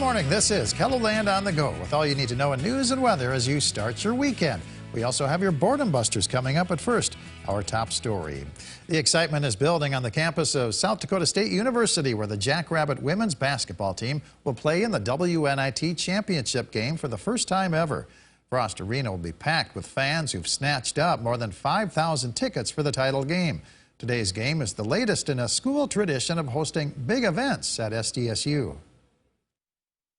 morning. This is KELOLAND on the go with all you need to know in news and weather as you start your weekend. We also have your boredom busters coming up, but first, our top story. The excitement is building on the campus of South Dakota State University, where the Jackrabbit women's basketball team will play in the WNIT championship game for the first time ever. Frost Arena will be packed with fans who've snatched up more than 5,000 tickets for the title game. Today's game is the latest in a school tradition of hosting big events at SDSU.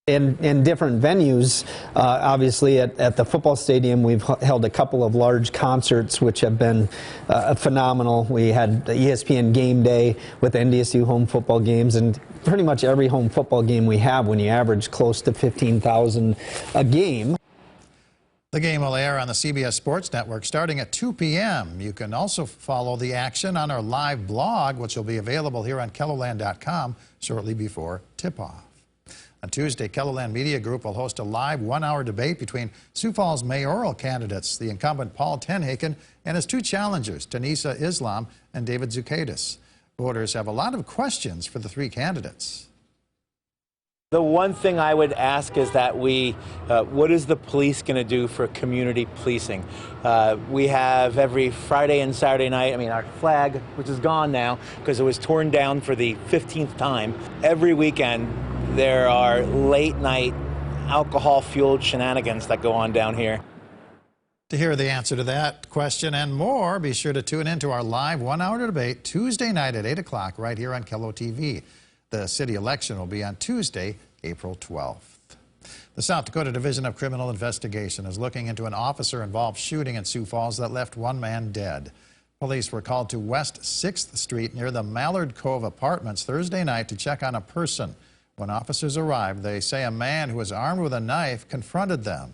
In different venues, obviously at the football stadium, we've held a couple of large concerts which have been phenomenal. We had the ESPN Game Day with NDSU home football games, and pretty much every home football game we have, when you average close to 15,000 a game. The game will air on the CBS Sports Network starting at 2 p.m. You can also follow the action on our live blog, which will be available here on KELOLAND.com shortly before tip-off. On Tuesday, KELOLAND Media Group will host a live one-hour debate between Sioux Falls mayoral candidates, the incumbent Paul Tenhaken and his two challengers, Tanisa Islam and David Zucaitis. Voters have a lot of questions for the three candidates. The one thing I would ask is that what is the police going to do for community policing? We have every Friday and Saturday night, our flag, which is gone now because it was torn down for the 15th time. Every weekend there are late night alcohol-fueled shenanigans that go on down here. To hear the answer to that question and more, be sure to tune in to our live one-hour debate Tuesday night at 8 o'clock right here on KELO TV. The city election will be on Tuesday, April 12th. The South Dakota Division of Criminal Investigation is looking into an officer-involved shooting in Sioux Falls that left one man dead. Police were called to West 6th Street near the Mallard Cove Apartments Thursday night to check on a person. When officers arrived, they say a man who was armed with a knife confronted them.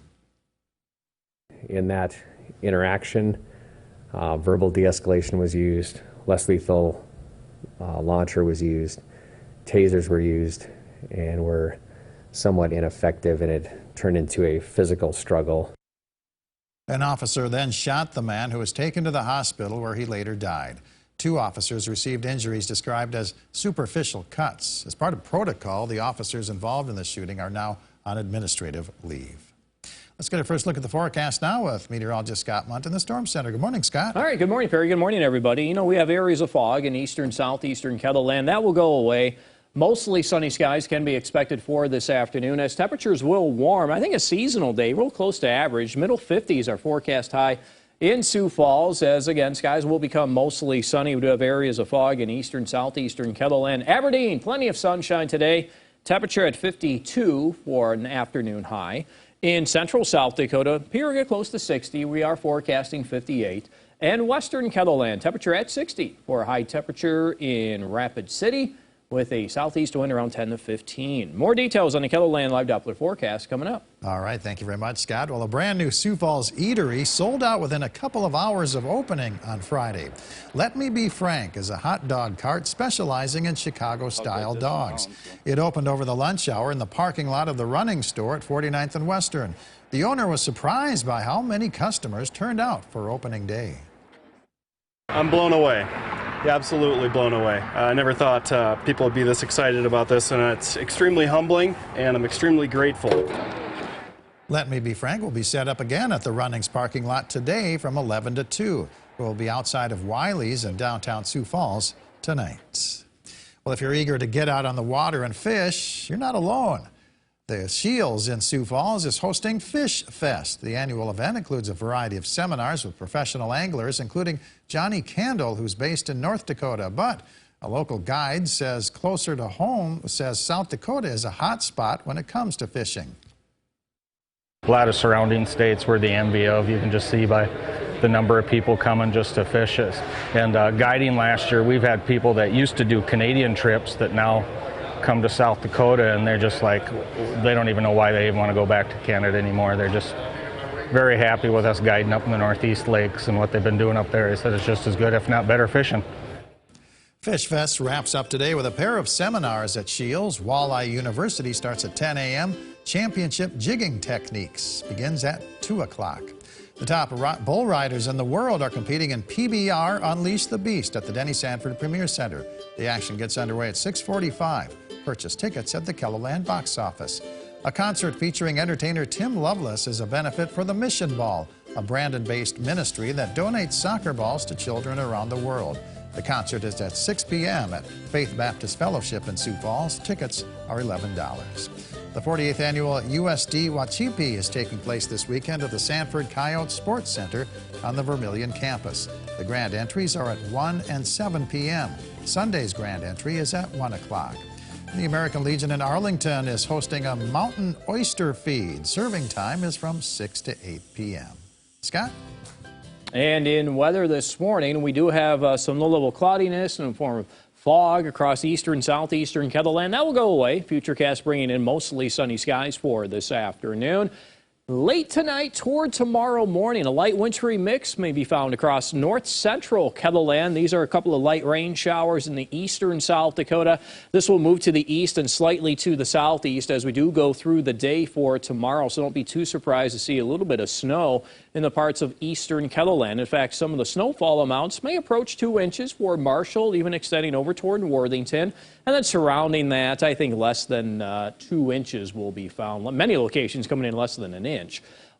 In that interaction, verbal de-escalation was used, less lethal launcher was used, tasers were used, and were somewhat ineffective, and it turned into a physical struggle. An officer then shot the man, who was taken to the hospital where he later died. Two officers received injuries described as superficial cuts. As part of protocol, the officers involved in the shooting are now on administrative leave. Let's get a first look at the forecast now with meteorologist Scott Munt in the Storm Center. Good morning, Scott. All right, good morning, Perry. Good morning, everybody. You know, we have areas of fog in eastern, southeastern KELOLAND. That will go away. Mostly sunny skies can be expected for this afternoon as temperatures will warm. I think a seasonal day, real close to average. Middle 50s are forecast high in Sioux Falls, as again, skies will become mostly sunny. We do have areas of fog in eastern, southeastern KELOLAND. Aberdeen, plenty of sunshine today. Temperature at 52 for an afternoon high. In central South Dakota, period close to 60. We are forecasting 58. And western KELOLAND, temperature at 60 for a high temperature in Rapid City, with a southeast wind around 10 to 15. More details on the KELOLAND Live Doppler forecast coming up. All right, thank you very much, Scott. Well, a brand new Sioux Falls eatery sold out within a couple of hours of opening on Friday. Let Me Be Frank is a hot dog cart specializing in Chicago-style dogs. It opened over the lunch hour in the parking lot of the running store at 49th and Western. The owner was surprised by how many customers turned out for opening day. I'm blown away. Yeah, absolutely blown away. I never thought people would be this excited about this, and it's extremely humbling, and I'm extremely grateful. Let Me Be Frank will be set up again at the Runnings parking lot today from 11 to 2. It will be outside of Wiley's in downtown Sioux Falls tonight. Well, if you're eager to get out on the water and fish, you're not alone. The Shields in Sioux Falls is hosting Fish Fest. The annual event includes a variety of seminars with professional anglers, including Johnny Candle, who's based in North Dakota. But a local guide says closer to home says South Dakota is a hot spot when it comes to fishing. A lot of surrounding states we're the envy of. You can just see by the number of people coming just to fish. And guiding last year, we've had people that used to do Canadian trips that now come to South Dakota, and they're just like, they don't even know why they even want to go back to Canada anymore. They're just very happy with us guiding up in the Northeast Lakes and what they've been doing up there. They said it's just as good, if not better, fishing. Fish Fest wraps up today with a pair of seminars at Shields. Walleye University starts at 10 a.m. Championship Jigging Techniques begins at 2 o'clock. The top bull riders in the world are competing in PBR Unleash the Beast at the Denny Sanford Premier Center. The action gets underway at 6:45. Purchase tickets at the KELOLAND box office. A concert featuring entertainer Tim Lovelace is a benefit for the Mission Ball, a Brandon-based ministry that donates soccer balls to children around the world. The concert is at 6 p.m. at Faith Baptist Fellowship in Sioux Falls. Tickets are $11. The 48th annual USD Wachipi is taking place this weekend at the Sanford Coyote Sports Center on the Vermilion campus. The grand entries are at 1 and 7 p.m. Sunday's grand entry is at 1 o'clock. The American Legion in Arlington is hosting a mountain oyster feed. Serving time is from 6 to 8 p.m. Scott? And in weather this morning, we do have some low-level cloudiness in the form of fog across eastern, southeastern KELOLAND. That will go away. Futurecast bringing in mostly sunny skies for this afternoon. Late tonight toward tomorrow morning, a light wintry mix may be found across north central KELOLAND. These are a couple of light rain showers in the eastern South Dakota. This will move to the east and slightly to the southeast as we do go through the day for tomorrow. So don't be too surprised to see a little bit of snow in the parts of eastern KELOLAND. In fact, some of the snowfall amounts may approach 2 inches for Marshall, even extending over toward Worthington. And then surrounding that, I think less than 2 inches will be found. Many locations coming in less than an inch.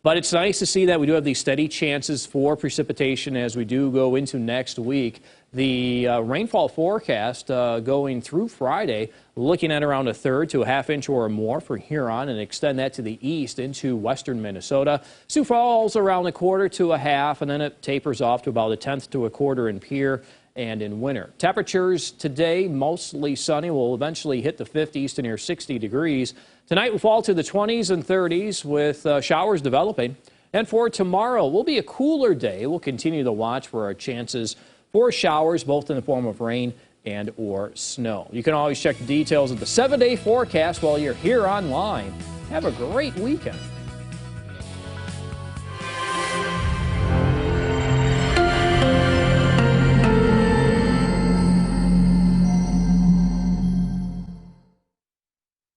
But it's nice to see that we do have these steady chances for precipitation as we do go into next week. The rainfall forecast going through Friday, looking at around 1/3 to a 1/2 inch or more for Huron, and extend that to the east into western Minnesota. Sioux Falls around 1/4 to a 1/2, and then it tapers off to about 1/10 to 1/4 in Pierre and in winter. Temperatures today mostly sunny. Will eventually hit the 50s to near 60 degrees. Tonight will fall to the 20s and 30s with showers developing. And for tomorrow will be a cooler day. We'll continue to watch for our chances for showers, both in the form of rain and or snow. You can always check the details of the 7-day forecast while you're here online. Have a great weekend.